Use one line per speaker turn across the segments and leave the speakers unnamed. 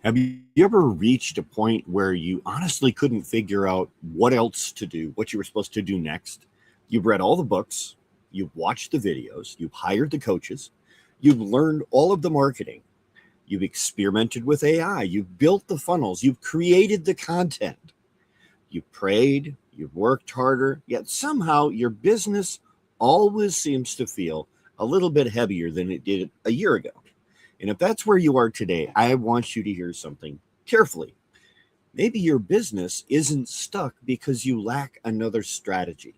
Have you ever reached a point where you honestly couldn't figure out what else to do, what you were supposed to do next? You've read all the books, you've watched the videos, you've hired the coaches, you've learned all of the marketing, you've experimented with AI, you've built the funnels, you've created the content, you've prayed, you've worked harder, yet somehow your business always seems to feel a little bit heavier than it did a year ago. And if that's where you are today, I want you to hear something carefully. Maybe your business isn't stuck because you lack another strategy.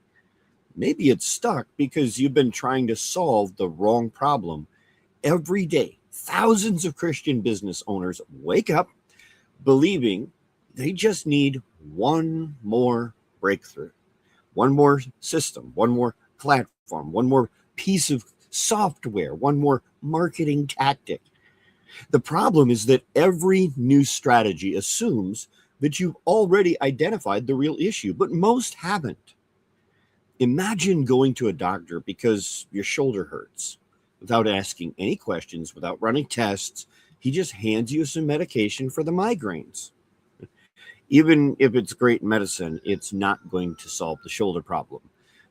Maybe it's stuck because you've been trying to solve the wrong problem every day. Thousands of Christian business owners wake up believing they just need one more breakthrough, one more system, one more platform, one more piece of software, one more marketing tactic. The problem is that every new strategy assumes that you've already identified the real issue, but most haven't. Imagine going to a doctor because your shoulder hurts without asking any questions, without running tests. He just hands you some medication for the migraines. Even if it's great medicine, it's not going to solve the shoulder problem.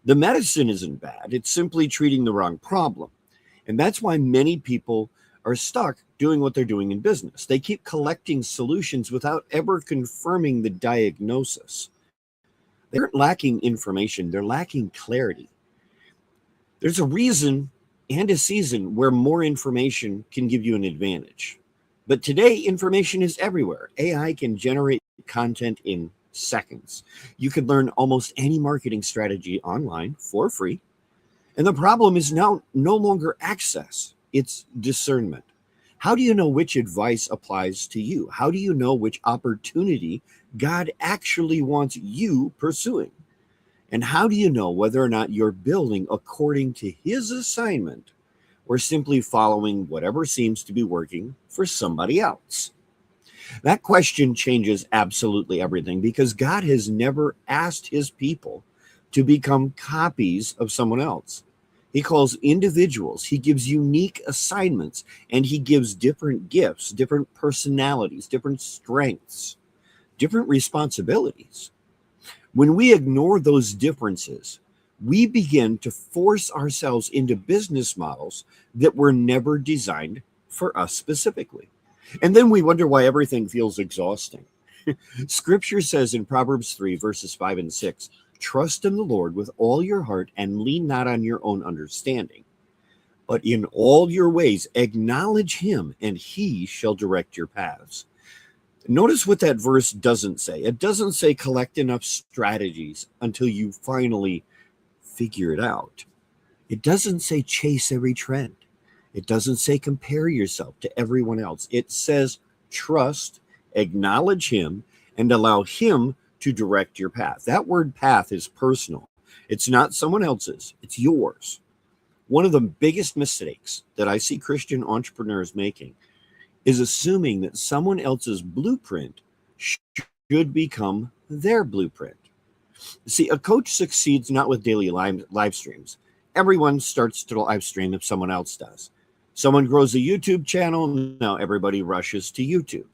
The medicine isn't bad, it's simply treating the wrong problem. And that's why many people are stuck doing what they're doing in business. They keep collecting solutions without ever confirming the diagnosis. They aren't lacking information, they're lacking clarity. There's a reason and a season where more information can give you an advantage. But today, information is everywhere. AI can generate content in seconds. You could learn almost any marketing strategy online for free. And the problem is now no longer access, it's discernment. How do you know which advice applies to you? How do you know which opportunity God actually wants you pursuing? And how do you know whether or not you're building according to His assignment or simply following whatever seems to be working for somebody else? That question changes absolutely everything because God has never asked His people to become copies of someone else. He calls individuals, He gives unique assignments, and He gives different gifts, different personalities, different strengths, different responsibilities. When we ignore those differences, we begin to force ourselves into business models that were never designed for us specifically. And then we wonder why everything feels exhausting. Scripture says in Proverbs 3, verses 5 and 6, trust in the Lord with all your heart and lean not on your own understanding. But in all your ways acknowledge Him, and He shall direct your paths. Notice what that verse doesn't say. It doesn't say collect enough strategies until you finally figure it out. It doesn't say chase every trend. It doesn't say compare yourself to everyone else. It says trust, acknowledge Him, and allow Him to direct your path. That word path is personal. It's not someone else's, it's yours. One of the biggest mistakes that I see Christian entrepreneurs making is assuming that someone else's blueprint should become their blueprint. See, a coach succeeds not with daily live streams. Everyone starts to live stream if someone else does. Someone grows a YouTube channel, now everybody rushes to YouTube.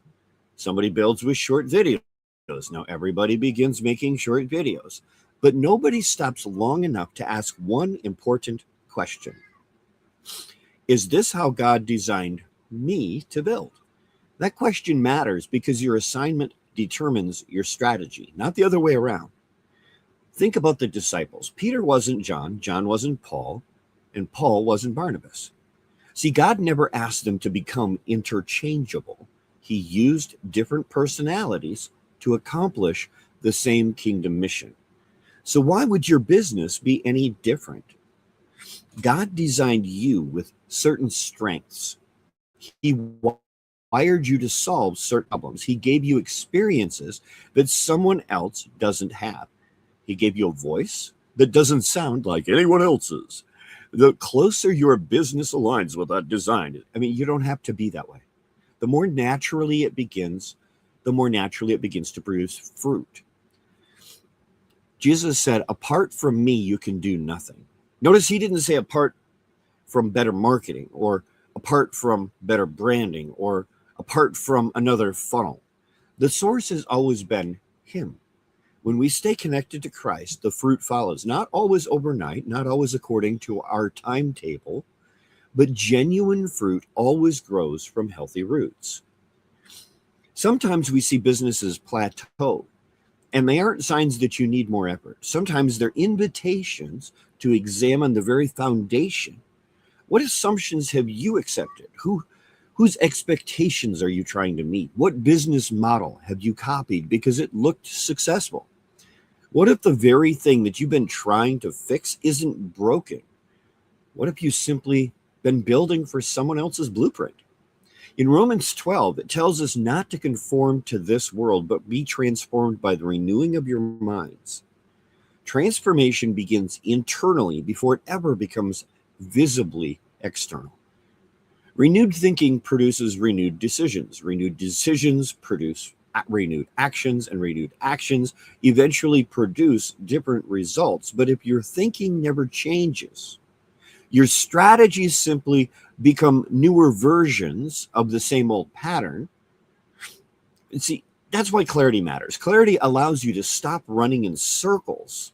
Somebody builds with short videos, now everybody begins making short videos. But nobody stops long enough to ask one important question. Is this how God designed me to build? That question matters because your assignment determines your strategy, not the other way around. Think about the disciples. Peter wasn't John, John wasn't Paul, and Paul wasn't Barnabas. See, God never asked them to become interchangeable. He used different personalities to accomplish the same kingdom mission. So why would your business be any different? God designed you with certain strengths. He wired you to solve certain problems. He gave you experiences that someone else doesn't have. He gave you a voice that doesn't sound like anyone else's. The closer your business aligns with that design, you don't have to be that way. The more naturally it begins, the more naturally it begins to produce fruit. Jesus said, apart from me, you can do nothing. Notice He didn't say apart from better marketing or apart from better branding or apart from another funnel. The source has always been Him. When we stay connected to Christ, the fruit follows, not always overnight, not always according to our timetable, but genuine fruit always grows from healthy roots. Sometimes we see businesses plateau, and they aren't signs that you need more effort. Sometimes they're invitations to examine the very foundation. What assumptions have you accepted? Whose expectations are you trying to meet? What business model have you copied because it looked successful? What if the very thing that you've been trying to fix isn't broken? What if you simply been building for someone else's blueprint? In Romans 12, it tells us not to conform to this world, but be transformed by the renewing of your minds. Transformation begins internally before it ever becomes visibly external. Renewed thinking produces renewed decisions. Renewed decisions produce renewed actions, and renewed actions eventually produce different results. But if your thinking never changes, your strategies simply become newer versions of the same old pattern. And see, that's why clarity matters. Clarity allows you to stop running in circles.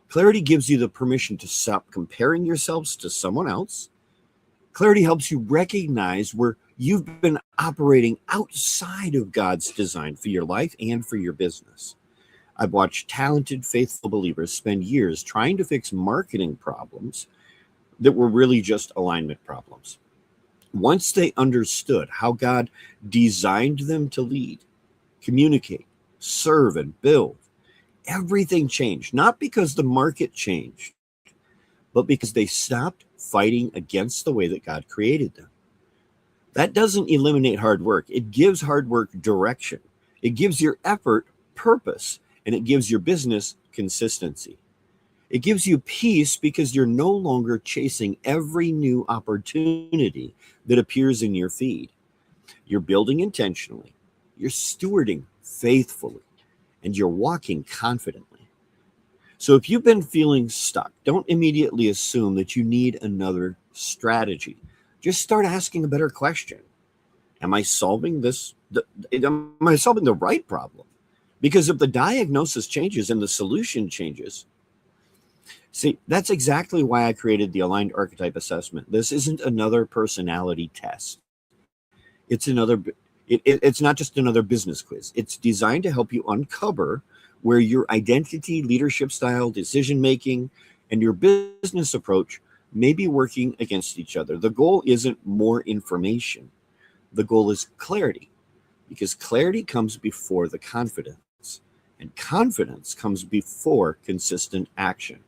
Clarity gives you the permission to stop comparing yourselves to someone else. Clarity helps you recognize where you've been operating outside of God's design for your life and for your business. I've watched talented, faithful believers spend years trying to fix marketing problems that were really just alignment problems. Once they understood how God designed them to lead, communicate, serve, and build, everything changed, not because the market changed, but because they stopped fighting against the way that God created them. That doesn't eliminate hard work. It gives hard work direction. It gives your effort purpose, and it gives your business consistency. It gives you peace because you're no longer chasing every new opportunity that appears in your feed. You're building intentionally, you're stewarding faithfully, and you're walking confidently. So if you've been feeling stuck, don't immediately assume that you need another strategy. Just start asking a better question. Am I solving am I solving the right problem? Because if the diagnosis changes and the solution changes, see, that's exactly why I created the Aligned Archetype Assessment. This isn't another personality test. It's not just another business quiz. It's designed to help you uncover where your identity, leadership style, decision-making, and your business approach may be working against each other. The goal isn't more information. The goal is clarity, because clarity comes before the confidence, and confidence comes before consistent action.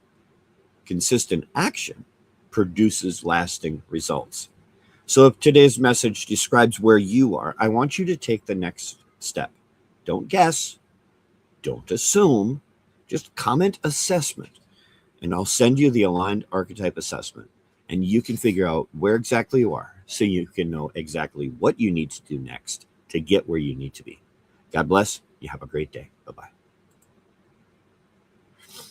Consistent action produces lasting results. So if today's message describes where you are, I want you to take the next step. Don't guess. Don't assume. Just comment assessment, and I'll send you the Aligned Archetype Assessment, and you can figure out where exactly you are so you can know exactly what you need to do next to get where you need to be. God bless. You have a great day. Bye-bye.